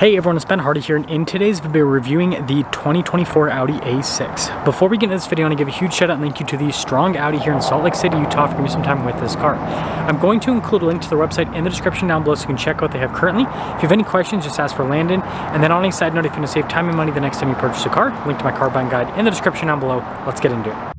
Hey everyone, it's Ben Hardy here, and in today's video we're reviewing the 2024 Audi A6. Before we get into this video, I want to give a huge shout out and thank you to the strong Audi here in Salt Lake City, Utah for giving me some time with this car. I'm going to include a link to the website in the description down below so you can check out what they have currently. If you have any questions, just ask for Landon. And then on a side note, if you want to save time and money the next time you purchase a car, link to my car buying guide in the description down below. Let's get into it.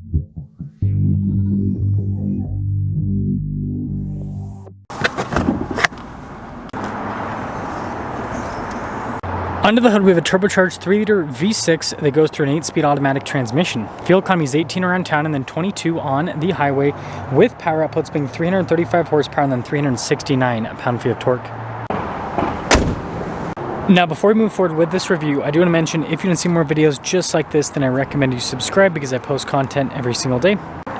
Under the hood, we have a turbocharged 3-liter V6 that goes through an 8-speed automatic transmission. Fuel economy is 18 around town and then 22 on the highway, with power outputs being 335 horsepower and then 369 pound-feet of torque. Now, before we move forward with this review, I do want to mention, if you want to see more videos just like this, then I recommend you subscribe because I post content every single day.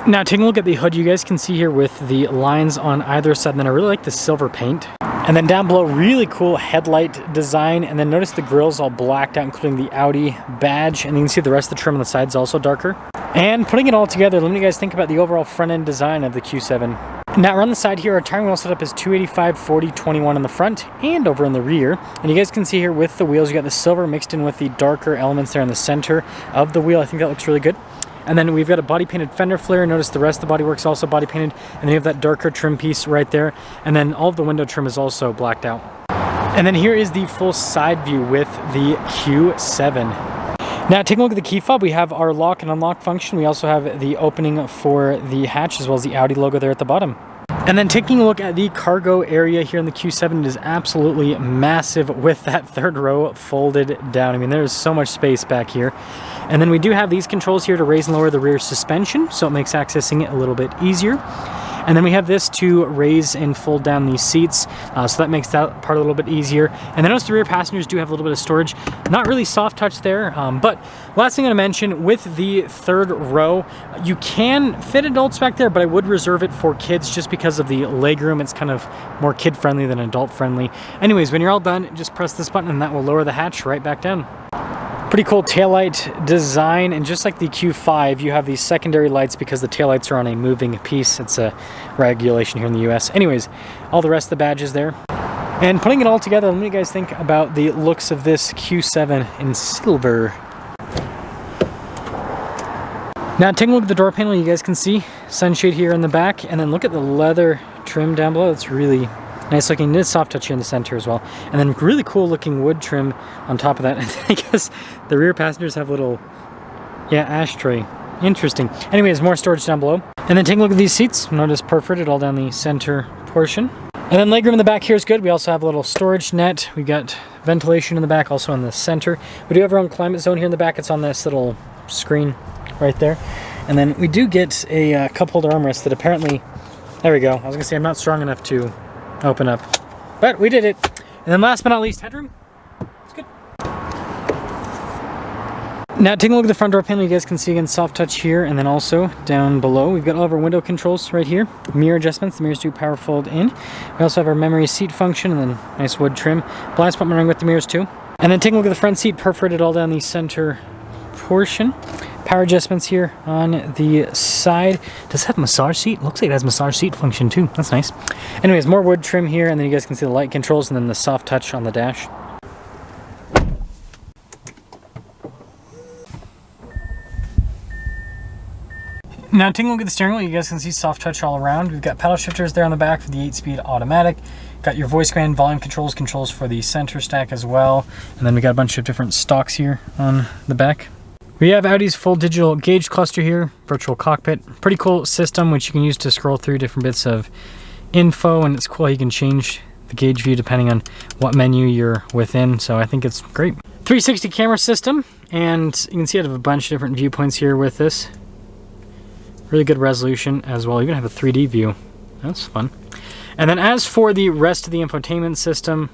Now, taking a look at the hood, you guys can see here with the lines on either side, and then I really like the silver paint. And then down below, really cool headlight design. And then notice the grille's all blacked out, including the Audi badge. And you can see the rest of the trim on the side's also darker. And putting it all together, let me guys think about the overall front end design of the Q7. Now around the side here, our tire wheel setup is 285, 40, 21 in the front and over in the rear. And you guys can see here with the wheels, you got the silver mixed in with the darker elements there in the center of the wheel. I think that looks really good. And then we've got a body painted fender flare. Notice the rest of the bodywork's also body painted. And then you have that darker trim piece right there. And then all of the window trim is also blacked out. And then here is the full side view with the Q7. Now taking a look at the key fob, we have our lock and unlock function. We also have the opening for the hatch as well as the Audi logo there at the bottom. And then taking a look at the cargo area here in the Q7, it is absolutely massive with that third row folded down. I mean, there's so much space back here. And then we do have these controls here to raise and lower the rear suspension, so it makes accessing it a little bit easier. And then we have this to raise and fold down these seats, so that makes that part a little bit easier. And then notice the rear passengers do have a little bit of storage. Not really soft touch there, but last thing I'm gonna mention, with the third row, you can fit adults back there, but I would reserve it for kids just because of the legroom. It's kind of more kid-friendly than adult-friendly. Anyways, when you're all done, just press this button and that will lower the hatch right back down. Pretty cool taillight design, and just like the Q5, you have these secondary lights because the taillights are on a moving piece. It's a regulation here in the US. Anyways, all the rest of the badges there. And putting it all together, let me guys think about the looks of this Q7 in silver. Now taking a look at the door panel, you guys can see sunshade here in the back, and then look at the leather trim down below. It's really nice looking. It is soft touch here in the center as well. And then really cool looking wood trim on top of that. And I guess the rear passengers have little, ashtray. Interesting. Anyways, more storage down below. And then taking a look at these seats. Notice perforated all down the center portion. And then legroom in the back here is good. We also have a little storage net. We got ventilation in the back, also in the center. We do have our own climate zone here in the back. It's on this little screen right there. And then we do get a cup holder armrest that apparently, there we go. I was gonna say I'm not strong enough to open up, but we did it. And then last but not least, headroom. It's good. Now taking a look at the front door panel, you guys can see again soft touch here, and then also down below we've got all of our window controls right here. Mirror adjustments, the mirrors do power fold in. We also have our memory seat function, and then nice wood trim. Blind spot monitoring with the mirrors too. And then taking a look at the front seat, perforated all down the center portion. Power adjustments here on the side. Does it have massage seat? Looks like it has massage seat function too. That's nice. Anyways, more wood trim here, and then you guys can see the light controls and then the soft touch on the dash. Now taking a look at the steering wheel, you guys can see soft touch all around. We've got paddle shifters there on the back for the 8-speed automatic. Got your voice command, volume controls for the center stack as well. And then we got a bunch of different stocks here on the back. We have Audi's full digital gauge cluster here, virtual cockpit. Pretty cool system which you can use to scroll through different bits of info, and it's cool you can change the gauge view depending on what menu you're within, so I think it's great. 360 camera system, and you can see I have a bunch of different viewpoints here with this. Really good resolution as well. You even have a 3D view. That's fun. And then as for the rest of the infotainment system,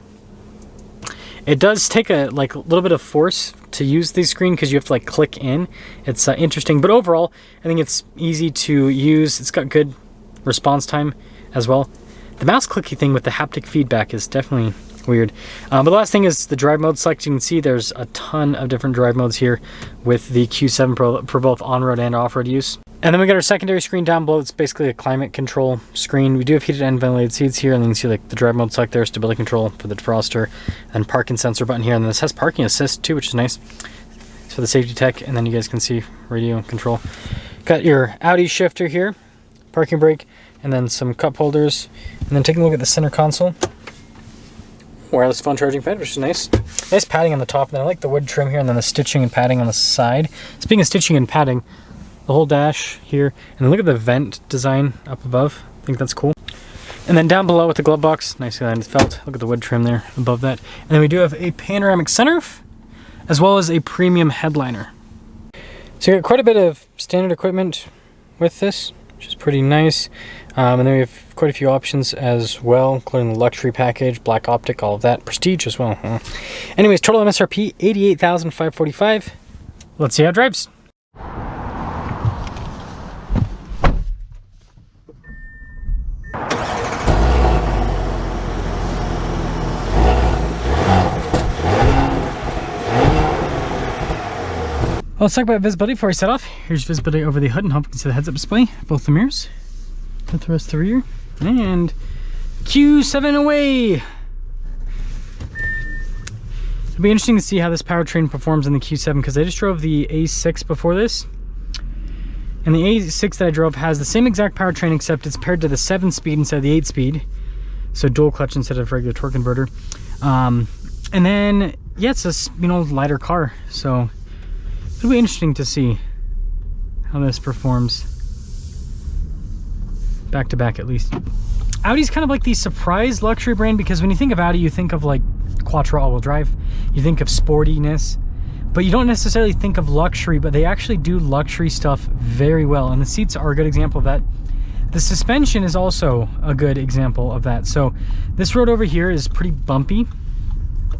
it does take a little bit of force to use the screen because you have to click in. It's interesting, but overall I think it's easy to use. It's got good response time as well. The mouse clicky thing with the haptic feedback is definitely weird. But the last thing is the drive mode select. You can see there's a ton of different drive modes here with the Q7 Pro for both on-road and off-road use. And then we got our secondary screen down below. It's basically a climate control screen. We do have heated and ventilated seats here, and then you see like the drive mode select there, stability control for the defroster, and parking sensor button here. And then this has parking assist too, which is nice. It's for the safety tech, and then you guys can see radio control. Got your Audi shifter here, parking brake, and then some cup holders. And then taking a look at the center console. Wireless phone charging pad, which is nice. Nice padding on the top, and then I like the wood trim here, and then the stitching and padding on the side. Speaking of stitching and padding, the whole dash here, and then look at the vent design up above. I think that's cool. And then down below with the glove box, nicely lined felt. Look at the wood trim there above that. And then we do have a panoramic sunroof, as well as a premium headliner. So you got quite a bit of standard equipment with this, which is pretty nice. And then we have quite a few options as well, including the luxury package, black optic, all of that, prestige as well. Anyways, total MSRP $88,545. Let's see how it drives. Well, let's talk about visibility before I set off. Here's visibility over the hood, and hope you can see the heads-up display, both the mirrors, with the rest of the rear, and Q7 away. It'll be interesting to see how this powertrain performs in the Q7, because I just drove the A6 before this, and the A6 that I drove has the same exact powertrain, except it's paired to the 7-speed instead of the 8-speed, so dual clutch instead of regular torque converter. And then, yeah, it's a lighter car, so it'll be interesting to see how this performs back to back, at least. Audi's kind of like the surprise luxury brand, because when you think of Audi, you think of like quattro all-wheel drive, you think of sportiness, but you don't necessarily think of luxury. But they actually do luxury stuff very well, and the seats are a good example of that. The suspension is also a good example of that. So this road over here is pretty bumpy.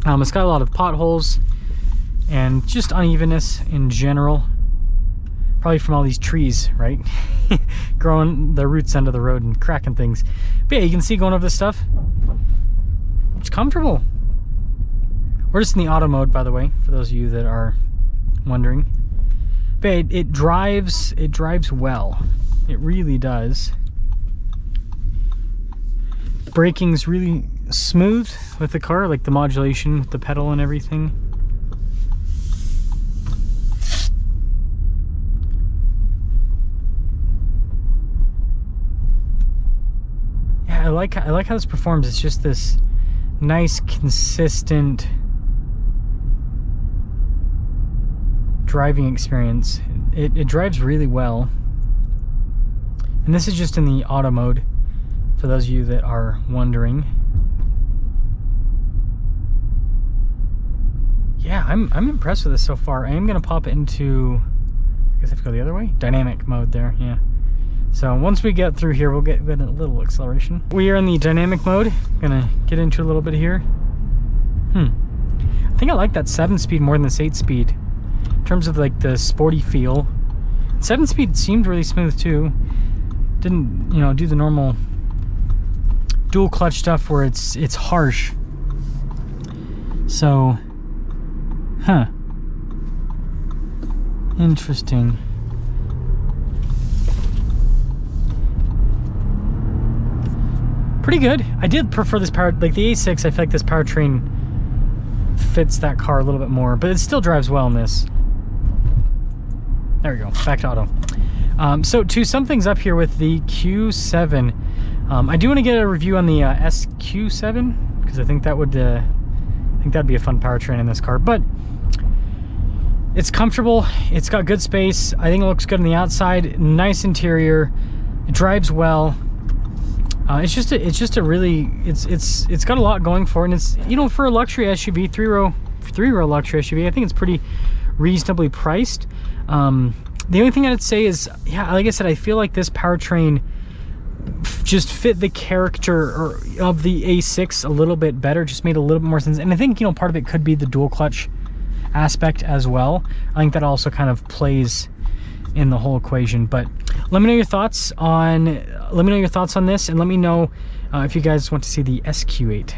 It's got a lot of potholes and just unevenness in general, probably from all these trees, right? Growing their roots under the road and cracking things. But yeah, you can see going over this stuff, it's comfortable. We're just in the auto mode, by the way, for those of you that are wondering. But it drives well. It really does. Braking's really smooth with the car, like the modulation with the pedal and everything. I like how this performs. It's just this nice, consistent driving experience. It drives really well. And this is just in the auto mode, for those of you that are wondering. Yeah, I'm impressed with this so far. I am gonna pop it into, I guess I have to go the other way? Dynamic mode there, yeah. So once we get through here, we'll get a little acceleration. We are in the dynamic mode. Gonna get into a little bit here. I think I like that 7-speed more than this 8-speed. In terms of like the sporty feel. 7-speed seemed really smooth too. Didn't, do the normal dual clutch stuff where it's harsh. So, interesting. Pretty good. I did prefer this power, like the A6, I feel like this powertrain fits that car a little bit more, but it still drives well in this. There we go, back to auto. So to sum things up here with the Q7, I do want to get a review on the SQ7, because I think that would, that'd be a fun powertrain in this car, but it's comfortable, it's got good space, I think it looks good on the outside, nice interior, it drives well. It's got a lot going for it, and it's, for a luxury SUV, three-row luxury SUV, I think it's pretty reasonably priced. The only thing I'd say is, yeah, like I said, I feel like this powertrain just fit the character of the A6 a little bit better, just made a little bit more sense. And I think, part of it could be the dual clutch aspect as well. I think that also kind of plays in the whole equation. But let me know your thoughts on this, and let me know if you guys want to see the SQ8.